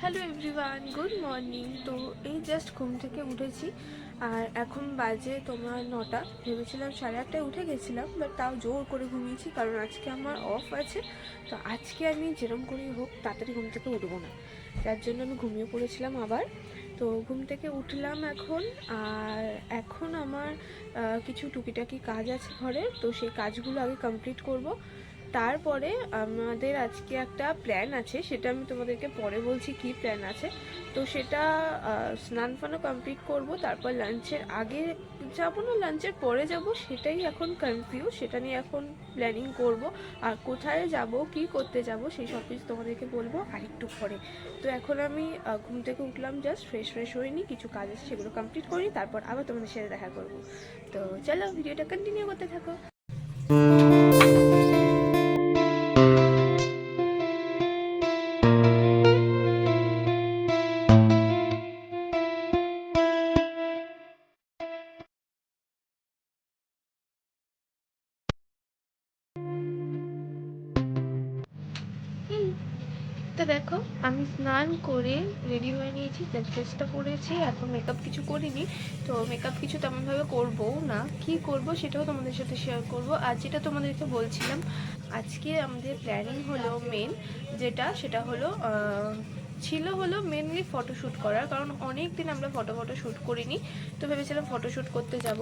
Hello everyone, good morning. তো এই just ঘুম থেকে উঠেছি আর এখন বাজে তোমার 9টা। ভেবেছিলাম 8:30টায় উঠে গেছিলাম, বাট তাও জোর করে ঘুমিয়েছি কারণ আজকে আমার অফ আছে। তো আজকে আমি যেরকম করেই হোক তাড়াতাড়ি ঘুম থেকে উঠবো না, যার জন্য আমি ঘুমিয়ে পড়েছিলাম আবার। তো ঘুম থেকে উঠলাম এখন, আর এখন আমার কিছু টুকিটাকি কাজ আছে ঘরে, তো সেই কাজগুলো আগে কমপ্লিট করব। তারপরে আমাদের আজকে একটা প্ল্যান আছে, সেটা আমি তোমাদেরকে পরে বলছি কি প্ল্যান আছে। তো সেটা স্নান ফানও কমপ্লিট করব, তারপর লাঞ্চের আগে যাব না লাঞ্চের পরে যাব, সেটাই এখন কনফিউজ। সেটা নিয়ে এখন প্ল্যানিং করব, আর কোথায় যাব কি করতে যাব সেই সব কিছু তোমাদেরকে বলবো আর একটু পরে। তো এখন আমি ঘুম থেকে উঠলাম, জাস্ট ফ্রেশ হইনি, কিছু কাজ আছে সেগুলো কমপ্লিট করি, তারপর আবার তোমাদের সাথে দেখা করব। তো চলো ভিডিওটা কন্টিনিউ করতে থাকো। তো দেখো, আমি স্নান করে রেডি হয়ে নিয়েছি, ড্রেসটা পরেছি, এখন মেকআপ কিছু করিনি। তো মেকআপ কিছু তেমনভাবে করবো না, কি করব সেটাও তোমাদের সাথে শেয়ার করব। আর যেটা তোমাদেরকে বলছিলাম, আজকে আমাদের প্ল্যানিং হলো মেন যেটা, সেটা হলো হলো মেনলি ফটোশ্যুট করার, কারণ অনেক দিন আমরা ফটো শ্যুট করিনি। তো ভেবেছিলাম ফটোশ্যুট করতে যাব,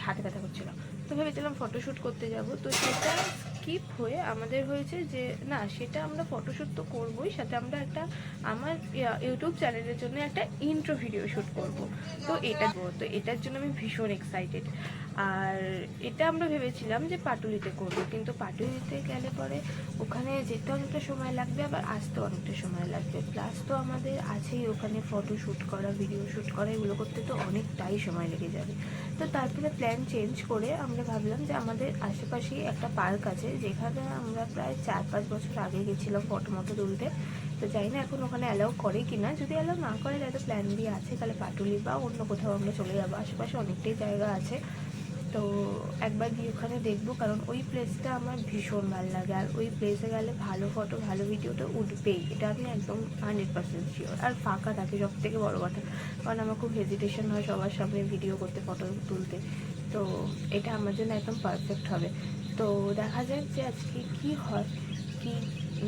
হাতে ব্যথা করছিল। তো ভেবেছিলাম ফটোশ্যুট করতে যাব, তো সেটা স্কিপ হয়ে আমাদের হয়েছে যে না, সেটা আমরা ফটোশ্যুট তো করবোই, সাথে আমরা একটা আমার ইউটিউব চ্যানেলের জন্য একটা ইন্ট্রো ভিডিও শ্যুট করব। তো এটার জন্য আমি ভীষণ এক্সাইটেড। আর এটা আমরা ভেবেছিলাম যে পাটুলিতে করব, কিন্তু পাটুলিতে গেলে পরে ওখানে যেতে অনেকটা সময় লাগবে, আবার আসতে অনেকটা সময় লাগবে, প্লাস তো আমাদের আছেই ওখানে ফটো শ্যুট করা, ভিডিও শ্যুট করা, এগুলো করতে তো অনেকটাই সময় লেগে যাবে। তো তারপরে প্ল্যান চেঞ্জ করে আমরা ভাবলাম যে আমাদের আশেপাশেই একটা পার্ক আছে, যেখানে আমরা প্রায় 4-5 বছর আগে গেছিলাম ফটো মতো তুলতে। তো জানি না এখন ওখানে অ্যালাউ করে কি না, যদি অ্যালাউ না করে তাহলে প্ল্যান বি আছে, তাহলে পাটুলি বা অন্য কোথাও আমরা চলে যাবো, আশেপাশে অনেকটাই জায়গা আছে। তো একবার গিয়ে ওখানে দেখবো, কারণ ওই প্লেসটা আমার ভীষণ ভালো লাগে, আর ওই প্লেসে গেলে ভালো ফটো ভালো ভিডিওটা উঠবেই, এটা আমি একদম 100% শিওর। আর ফাঁকা থাকে সব থেকে বড়ো কথা, কারণ আমার খুব হেজিটেশন হয় সবার সামনে ভিডিও করতে, ফটো তুলতে। তো এটা আমার জন্য একদম পারফেক্ট হবে। তো দেখা যাক যে আজকে কি হয় কি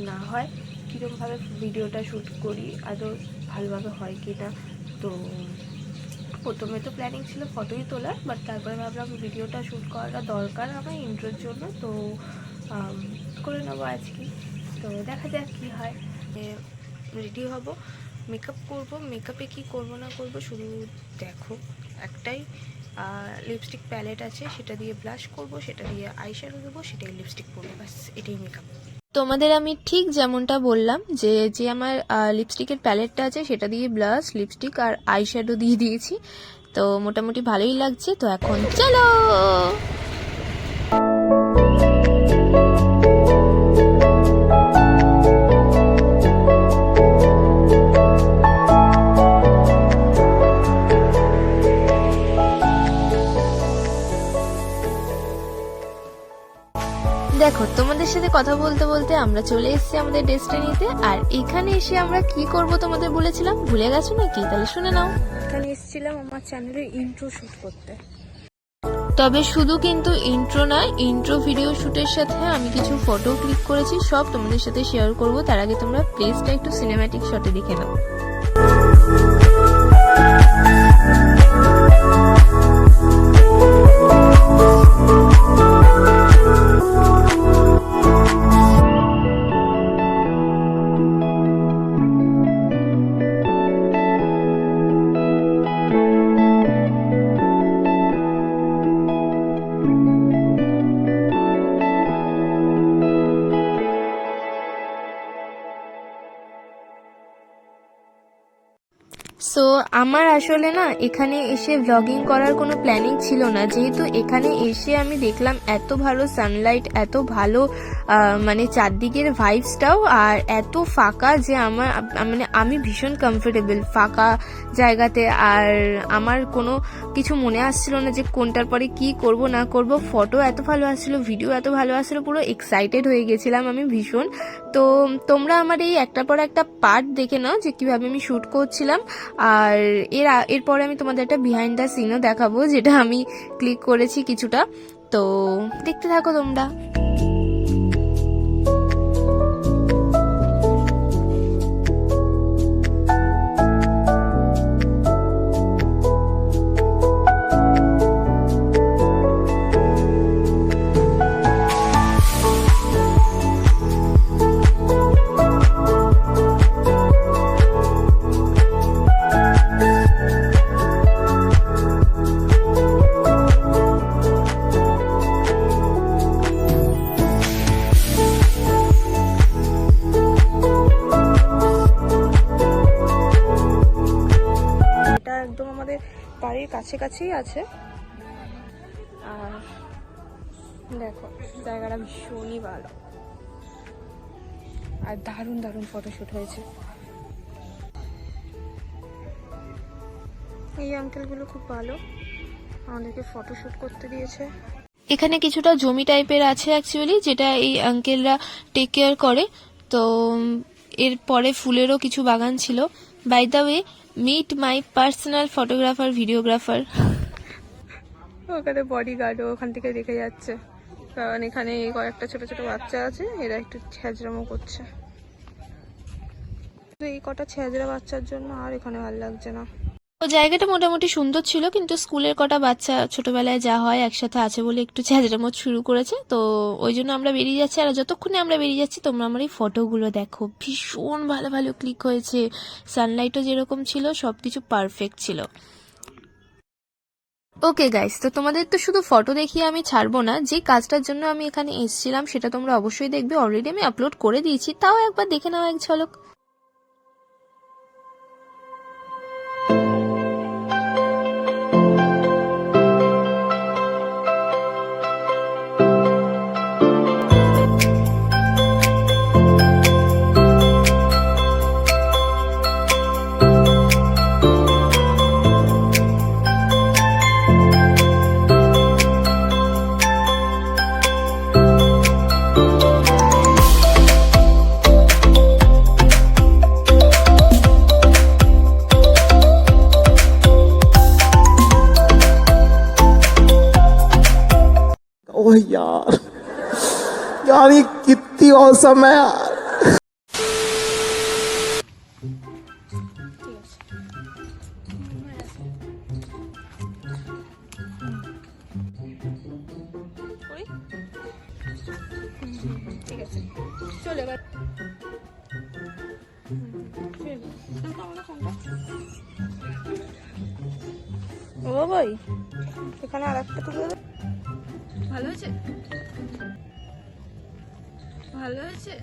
না হয়, কীরকমভাবে ভিডিওটা শ্যুট করি, আদৌ ভালোভাবে হয় কি না। তো প্রথমে তো প্ল্যানিং ছিল ফটোই তোলার, বাট তারপরে ভাবলাম ভিডিওটা শ্যুট করাটা দরকার আমার ইন্ট্রোর জন্য, তো করে নেবো আজকে। তো দেখা যাক কী হয়। রেডি হব, মেকআপ করব, মেকআপে কি করব না করব শুধু দেখো। একটাই লিপস্টিক প্যালেট আছে, সেটা দিয়ে ব্লাশ করব, সেটা দিয়ে আইশ্যাডো দেবো, সেটাই লিপস্টিক পরবো, ব্যাস এটাই মেকআপ। তোমাদের আমি ঠিক যেমনটা বললাম যে যে আমার লিপস্টিকের প্যালেটটা আছে সেটা দিয়ে ব্লাশ, লিপস্টিক আর আইশ্যাডো দিয়ে দিয়েছি, তো মোটামুটি ভালোই লাগছে। তো এখন চলো। দেখো, তোমাদের সাথে কথা বলতে বলতে আমরা চলে এসেছি আমাদের ডেস্টিনিতে, আর এখানে এসে আমরা কি করব তোমাদের বলেছিলাম, ভুলে গেছো নাকি? তাহলে শুনে নাও। এখানে এসেছিলাম আমার চ্যানেলের ইন্ট্রো শুট করতে। তবে শুধু কিন্তু ইন্ট্রো নয়, ইন্ট্রো ভিডিও শুটের সাথে আমি কিছু ফটো ক্লিক করেছি, সব তোমাদের সাথে শেয়ার করব। তার আগে তোমরা প্লেসটা একটু সিনেম্যাটিক শটে দেখে নাও। সো আমার আসলে না এখানে এসে ব্লগিং করার কোনো প্ল্যানিং ছিল না, যেহেতু এখানে এসে আমি দেখলাম এত ভালো সানলাইট, এত ভালো মানে চারদিকের ভাইবসটাও, আর এত ফাঁকা যে আমার মানে আমি ভীষণ কমফোর্টেবল ফাঁকা জায়গাতে। আর আমার কোনো কিছু মনে আসছিল না যে কোনটার পরে কি করব না করব। ফটো এত ভালো আসছিল, ভিডিও এত ভালো আসছিল, পুরো এক্সাইটেড হয়ে গেছিলাম আমি ভীষণ। তো তোমরা আমার এই একটার পর একটা পার্ট দেখে নাও যে কীভাবে আমি শ্যুট করছিলাম। আর এরপরে আমি তোমাদের একটা বিহাইন্ড দ্য সিনও দেখাবো, যেটা আমি ক্লিক করেছি কিছুটা। তো দেখতে থাকো তোমরা। একদম আমাদের বাড়ির কাছাকাছি আছে। আর দেখো জায়গাটা ভীষণই ভালো, আর দারুণ দারুণ ফটোশুট হয়েছে। এই আঙ্কেলগুলো খুব ভালো, আমাদেরকে ফটোশুট করতে দিয়েছে। এখানে কিছুটা জমি টাইপের আছে অ্যাকচুয়ালি, যেটা এই আঙ্কেলরা টেক কেয়ার করে। তো এরপরে ফুলেরও কিছু বাগান ছিল। By the way, meet my personal photographer, videographer. ওখানে বডিগার্ডও ওখান থেকে দেখে যাচ্ছে, কারণ এখানে কয়েকটা ছোট ছোট বাচ্চা আছে, এরা একটু ছ্যাঁচড়ামো করছে। তো এই কটা ছ্যাঁচড়া বাচ্চার জন্য আর এখানে ভালো লাগছে না। তো জায়গাটা মোটামুটি সুন্দর ছিল, কিন্তু স্কুলের কটা বাচ্চা ছোটবেলায় যা হয় একসাথে আছে বলে একটু ছ্যাঁচড়ামো শুরু করেছে। তো ওই জন্য আমরা বেরিয়ে যাচ্ছি। আর যতক্ষণে আমরা বেরিয়ে যাচ্ছি তোমরা আমার এই ফটোগুলো দেখো, ভীষণ ভালো ভালো ক্লিক হয়েছে। সানলাইটও যেরকম ছিল সবকিছু পারফেক্ট ছিল। ওকে গাইস, তো তোমাদের তো শুধু ফটো দেখিয়ে আমি ছাড়বো না, যে কাজটার জন্য আমি এখানে এসেছিলাম সেটা তোমরা অবশ্যই দেখবে। অলরেডি আমি আপলোড করে দিয়েছি, তাও একবার দেখে নাও এক ঝলক। ओह यार, यार ये कितनी औसम है यार। ঠিক আছে, চলে এবার। ও ভাই, এখানে আর একটা তুলে দে। ভালো হয়েছে, ভালো হয়েছে।